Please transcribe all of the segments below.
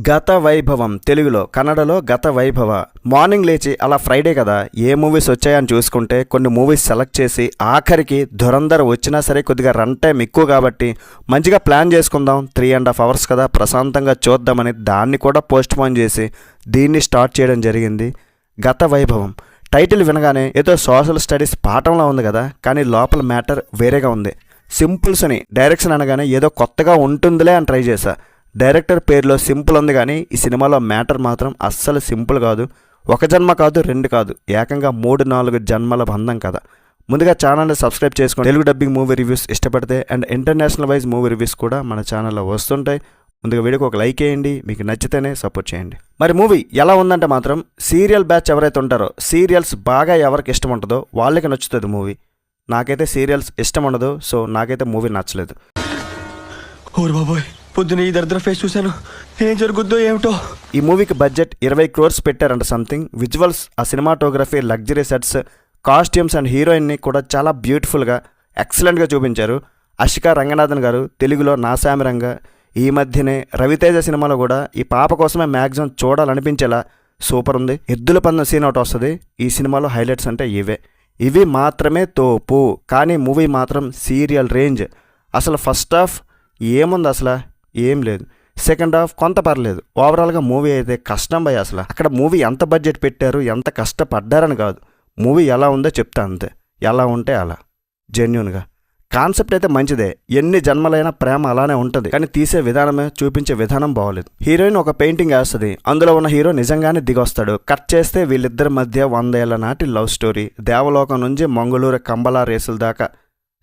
గత వైభవం తెలుగులో, కన్నడలో గత వైభవ. మార్నింగ్ లేచి అలా ఫ్రైడే కదా ఏ మూవీస్ వచ్చాయని చూసుకుంటే కొన్ని మూవీస్ సెలెక్ట్ చేసి ఆఖరికి ధురంధర్ వచ్చినా సరే కొద్దిగా రన్ టైం ఎక్కువ కాబట్టి మంచిగా ప్లాన్ చేసుకుందాం, 3.5 hours కదా ప్రశాంతంగా చూద్దామని దాన్ని కూడా పోస్ట్ పోన్ చేసి దీన్ని స్టార్ట్ చేయడం జరిగింది. గత వైభవం టైటిల్ వినగానే ఏదో సోషల్ స్టడీస్ పాఠంలో ఉంది కదా, కానీ లోపల మ్యాటర్ వేరేగా ఉంది. సింపుల్స్ అని డైరెక్షన్ అనగానే ఏదో కొత్తగా ఉంటుందిలే అని ట్రై చేశా. డైరెక్టర్ పేరులో సింపుల్ ఉంది, కానీ ఈ సినిమాలో మ్యాటర్ మాత్రం అస్సలు సింపుల్ కాదు. ఒక జన్మ కాదు, 2 కాదు, ఏకంగా 3-4 జన్మల బంధం కదా. ముందుగా ఛానల్ని సబ్స్క్రైబ్ చేసుకొని తెలుగు డబ్బింగ్ మూవీ రివ్యూస్ ఇష్టపడితే and international wise movie reviews కూడా మన ఛానల్లో వస్తుంటాయి. ముందుగా వీడియోకి ఒక లైక్ వేయండి, మీకు నచ్చితేనే సపోర్ట్ చేయండి. మరి మూవీ ఎలా ఉందంటే మాత్రం సీరియల్ బ్యాచ్ ఎవరైతే ఉంటారో, సీరియల్స్ బాగా ఎవరికి ఇష్టం ఉంటుందో వాళ్ళకి నచ్చుతుంది మూవీ. నాకైతే సీరియల్స్ ఇష్టం ఉండదు, సో నాకైతే మూవీ నచ్చలేదు. పొద్దున ఈ దరిద్ర ఫేస్ చూశాను, ఏం జరుగుద్దో ఏమిటో. ఈ మూవీకి బడ్జెట్ 20 crores పెట్టారంట సంథింగ్. విజువల్స్, ఆ cinematography, luxury sets, costumes and హీరోయిన్ని కూడా చాలా బ్యూటిఫుల్గా ఎక్సలెంట్గా చూపించారు. అషికా రంగనాథన్ గారు తెలుగులో నాసామిరంగా, ఈ మధ్యనే రవితేజ సినిమాలో కూడా ఈ పాప కోసమే మ్యాక్సిమం చూడాలనిపించేలా సూపర్ ఉంది. ఎద్దుల పందెం సీన్ ఒకటి వస్తుంది ఈ సినిమాలో. హైలైట్స్ అంటే ఇవి మాత్రమే తోపు, కానీ మూవీ మాత్రం సీరియల్ రేంజ్. అసలు ఫస్ట్ హాఫ్ ఏముంది, అసలు ఏం లేదు. సెకండ్ హాఫ్ కొంత పర్లేదు. ఓవరాల్గా మూవీ అయితే కష్టం భయ. అసలు అక్కడ మూవీ ఎంత బడ్జెట్ పెట్టారు, ఎంత కష్టపడ్డారని కాదు, మూవీ ఎలా ఉందో చెప్తా అంతే. ఎలా ఉంటే అలా, జెన్యున్గా. కాన్సెప్ట్ అయితే మంచిదే, ఎన్ని జన్మలైనా ప్రేమ అలానే ఉంటుంది, కానీ తీసే విధానమే, చూపించే విధానం బాగోలేదు. హీరోయిన్ ఒక పెయింటింగ్ వేస్తుంది, అందులో ఉన్న హీరో నిజంగానే దిగొస్తాడు. కట్ చేస్తే వీళ్ళిద్దరి మధ్య 100 ఏళ్ల నాటి లవ్ స్టోరీ, దేవలోకం నుంచి మంగళూరు కంబలా రేసుల దాకా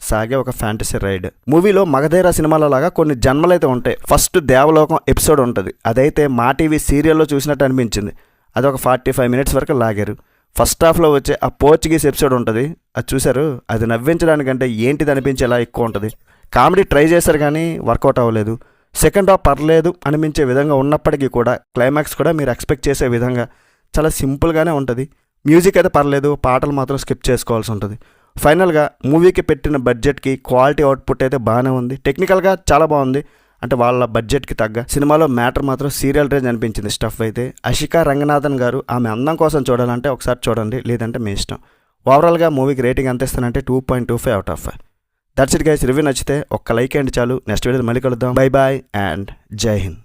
సాగే ఒక ఫ్యాంటసీ రైడ్. మూవీలో మగధీర సినిమాల లాగా కొన్ని జన్మలైతే ఉంటాయి. ఫస్ట్ దేవలోకం ఎపిసోడ్ ఉంటుంది, అదైతే మా టీవీ సీరియల్లో చూసినట్టు అనిపించింది. అది ఒక 45 minutes వరకు లాగారు. ఫస్ట్ హాఫ్లో వచ్చే ఆ పోర్చుగీస్ ఎపిసోడ్ ఉంటుంది, అది చూశారు, అది నవ్వించడానికంటే ఏంటిది అనిపించేలా ఎక్కువ ఉంటుంది. కామెడీ ట్రై చేశారు కానీ వర్కౌట్ అవ్వలేదు. సెకండ్ హాఫ్ పర్లేదు అనిపించే విధంగా ఉన్నప్పటికీ కూడా క్లైమాక్స్ కూడా మీరు ఎక్స్పెక్ట్ చేసే విధంగా చాలా సింపుల్గానే ఉంటుంది. మ్యూజిక్ అయితే పర్లేదు, పాటలు మాత్రం స్కిప్ చేసుకోవాల్సి ఉంటుంది. ఫైనల్గా మూవీకి పెట్టిన బడ్జెట్కి క్వాలిటీ అవుట్పుట్ అయితే బాగానే ఉంది. టెక్నికల్గా చాలా బాగుంది, అంటే వాళ్ళ బడ్జెట్కి తగ్గ. సినిమాలో మ్యాటర్ మాత్రం సీరియల్ రేంజ్ అనిపించింది స్టఫ్ అయితే. అషికా రంగనాథన్ గారు ఆమె అందం కోసం చూడాలంటే ఒకసారి చూడండి, లేదంటే మీ ఇష్టం. ఓవరాల్గా మూవీకి రేటింగ్ ఎంత ఇస్తానంటే 2.25 out of 5. That's it guys. Review నచ్చితే ఒక్క లైక్ అండి చాలు. నెక్స్ట్ వీడియో మళ్ళీ కలుద్దాం. బై బాయ్ అండ్ జై హింద్.